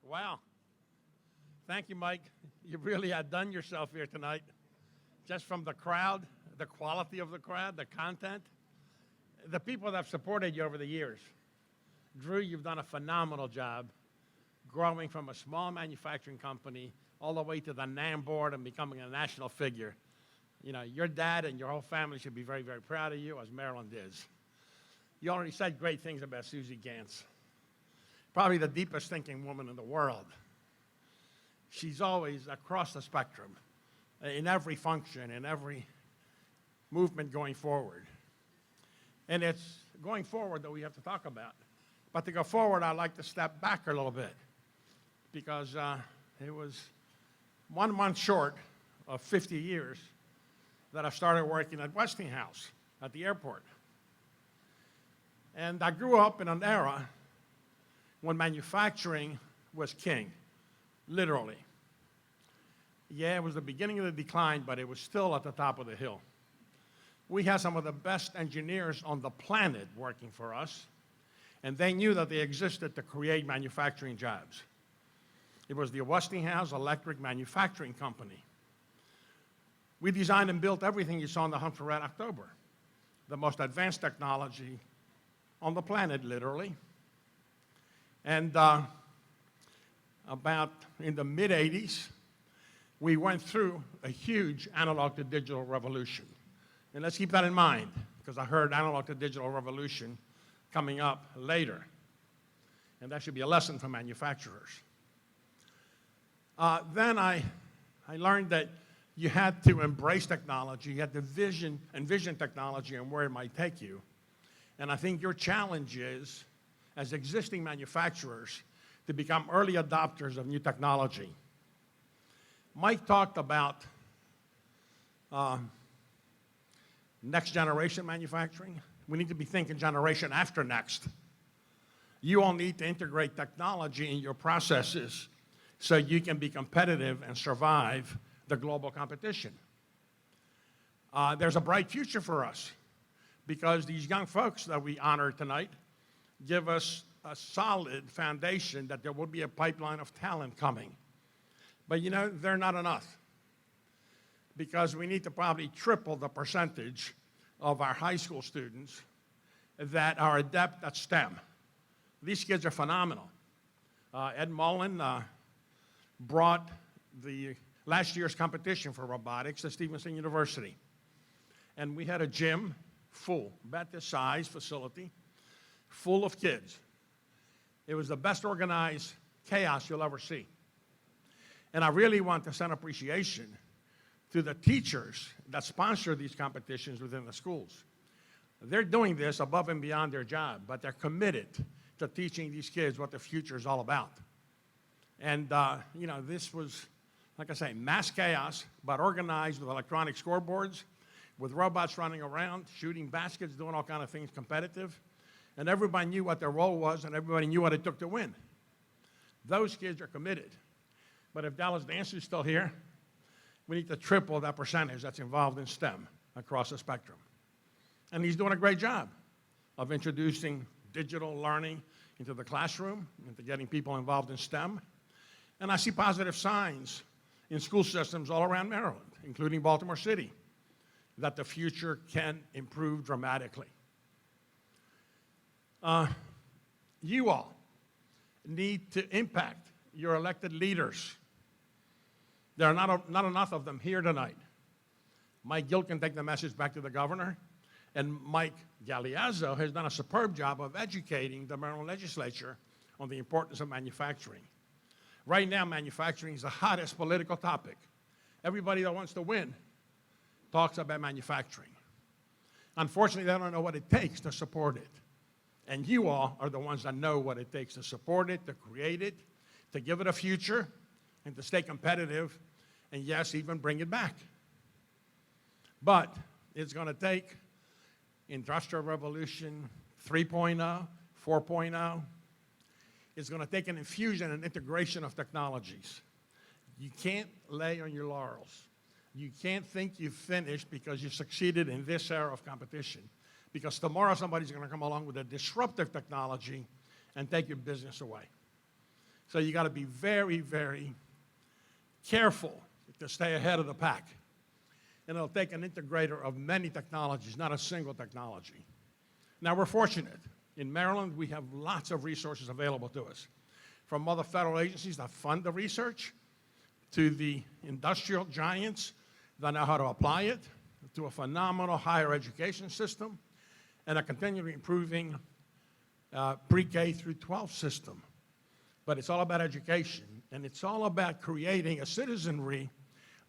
Wow. Thank you, Mike. You really outdone yourself here tonight. Just from the crowd, the quality of the crowd, the content, the people that have supported you over the years. Drew, you've done a phenomenal job growing from a small manufacturing company all the way to the NAM board and becoming a national figure. You know, your dad and your whole family should be very, very proud of you, as Maryland is. You already said great things about Susie Gantz. Probably the deepest thinking woman in the world. She's always across the spectrum, in every function, in every movement going forward. And it's going forward that we have to talk about. But to go forward, I'd like to step back a little bit, because it was 1 month short of 50 years that I started working at Westinghouse at the airport. And I grew up in an era when manufacturing was king, literally. Yeah, it was the beginning of the decline, but it was still at the top of the hill. We had some of the best engineers on the planet working for us, and they knew that they existed to create manufacturing jobs. It was the Westinghouse Electric Manufacturing Company. We designed and built everything you saw in the Hunt for Red October, the most advanced technology on the planet, literally. And about in the mid-'80s, we went through a huge analog to digital revolution. And let's keep that in mind, because I heard analog to digital revolution coming up later. And that should be a lesson for manufacturers. Then I learned that you had to embrace technology, you had to envision technology and where it might take you. And I think your challenge is, as existing manufacturers, to become early adopters of new technology. Mike talked about next generation manufacturing. We need to be thinking generation after next. You all need to integrate technology in your processes so you can be competitive and survive the global competition. There's a bright future for us, because these young folks that we honor tonight give us a solid foundation that there will be a pipeline of talent coming. But you know, they're not enough, because we need to probably triple the percentage of our high school students that are adept at STEM. These kids are phenomenal. Ed Mullen brought the last year's competition for robotics to Stevenson University. And we had a gym full, about this size facility, full of kids. It was the best organized chaos you'll ever see. And I really want to send appreciation to the teachers that sponsor these competitions within the schools. They're doing this above and beyond their job, but they're committed to teaching these kids what the future is all about. And you know, this was, like I say, mass chaos, but organized with electronic scoreboards, with robots running around, shooting baskets, doing all kinds of things competitive. And everybody knew what their role was, and everybody knew what it took to win. Those kids are committed. But if Dallas Dancer's still here, we need to triple that percentage that's involved in STEM across the spectrum. And he's doing a great job of introducing digital learning into the classroom, into getting people involved in STEM. And I see positive signs in school systems all around Maryland, including Baltimore City, that the future can improve dramatically. You all need to impact your elected leaders. There are not enough of them here tonight. Mike Gill can take the message back to the governor, and Mike Galeazzo has done a superb job of educating the Maryland legislature on the importance of manufacturing. Right now, manufacturing is the hottest political topic. Everybody that wants to win talks about manufacturing. Unfortunately, they don't know what it takes to support it. And you all are the ones that know what it takes to support it, to create it, to give it a future, and to stay competitive, and yes, even bring it back. But it's going to take Industrial Revolution 3.0, 4.0. It's going to take an infusion and integration of technologies. You can't lay on your laurels. You can't think you've finished because you succeeded in this era of competition. Because tomorrow somebody's going to come along with a disruptive technology and take your business away. So you got to be very, very careful to stay ahead of the pack. And it'll take an integrator of many technologies, not a single technology. Now, we're fortunate. In Maryland, we have lots of resources available to us, from other federal agencies that fund the research, to the industrial giants that know how to apply it, to a phenomenal higher education system, and a continually improving pre-K through 12 system. But it's all about education, and it's all about creating a citizenry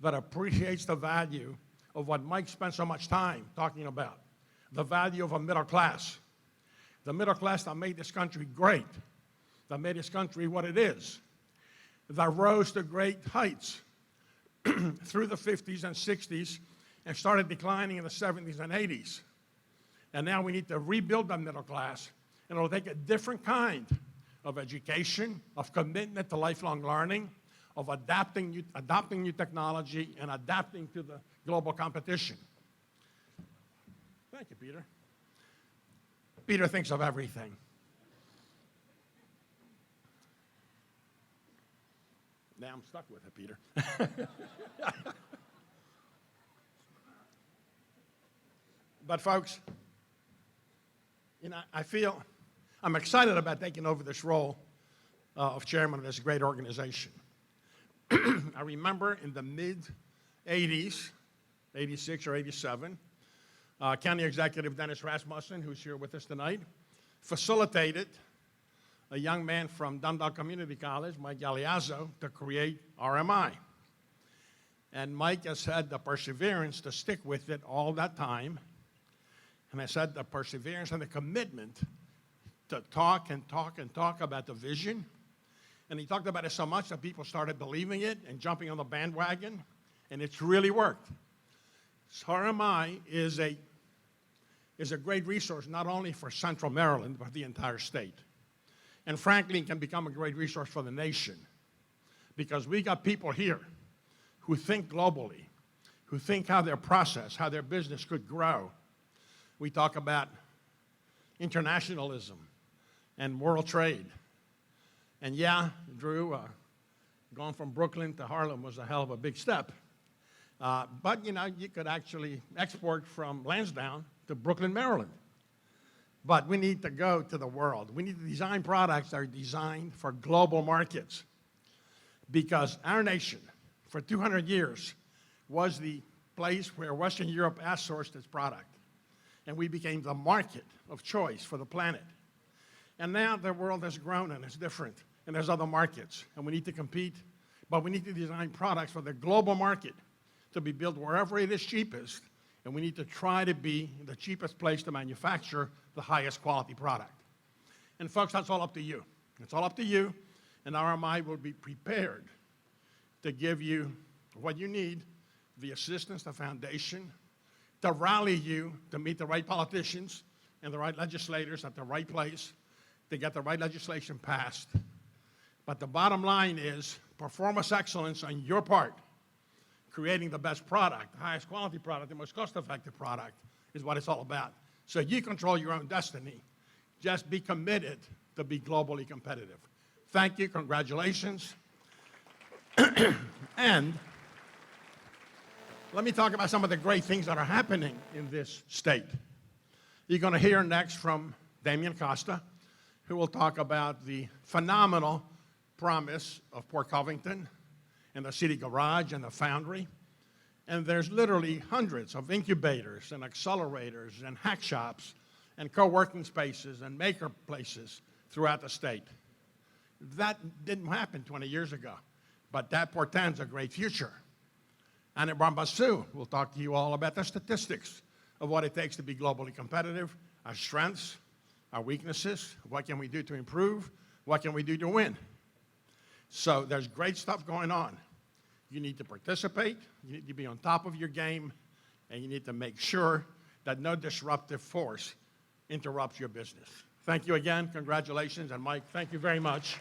that appreciates the value of what Mike spent so much time talking about, the value of a middle class. The middle class that made this country great, that made this country what it is, that rose to great heights through the 50s and 60s and started declining in the 70s and 80s. And now we need to rebuild the middle class, and it'll take a different kind of education, of commitment to lifelong learning, of adopting new technology and adapting to the global competition. Thank you, Peter. Peter thinks of everything. Now I'm stuck with it, Peter. But folks, you know, I'm excited about taking over this role of chairman of this great organization. I remember in the mid-'80s, 86 or 87, County Executive Dennis Rasmussen, who's here with us tonight, facilitated a young man from Dundalk Community College, Mike Galeazzo, to create RMI. And Mike has had the perseverance to stick with it all that time. And I said the perseverance and the commitment to talk and talk and talk about the vision. And he talked about it so much that people started believing it and jumping on the bandwagon, and it's really worked. So RMI is a great resource not only for Central Maryland, but the entire state. And frankly, it can become a great resource for the nation, because we got people here who think globally, who think how their process, how their business could grow. We talk about internationalism and world trade. And yeah, Drew, going from Brooklyn to Harlem was a hell of a big step. But you know, you could actually export from Lansdowne to Brooklyn, Maryland. But we need to go to the world. We need to design products that are designed for global markets, because our nation, for 200 years, was the place where Western Europe outsourced its product. And we became the market of choice for the planet. And now the world has grown and it's different, and there's other markets, and we need to compete, but we need to design products for the global market to be built wherever it is cheapest, and we need to try to be the cheapest place to manufacture the highest quality product. And folks, that's all up to you. It's all up to you, and RMI will be prepared to give you what you need, the assistance, the foundation, to rally you to meet the right politicians and the right legislators at the right place, to get the right legislation passed. But the bottom line is performance excellence on your part. Creating the best product, the highest quality product, the most cost-effective product is what it's all about. So you control your own destiny. Just be committed to be globally competitive. Thank you, congratulations. And let me talk about some of the great things that are happening in this state. You're going to hear next from Damian Costa, who will talk about the phenomenal promise of Port Covington and the city garage and the foundry. And there's literally hundreds of incubators and accelerators and hack shops and co-working spaces and maker places throughout the state. That didn't happen 20 years ago, but that portends a great future. And Brambasu will talk to you all about the statistics of what it takes to be globally competitive, our strengths, our weaknesses, what can we do to improve, what can we do to win. So there's great stuff going on. You need to participate, you need to be on top of your game, and you need to make sure that no disruptive force interrupts your business. Thank you again, congratulations, and Mike, thank you very much.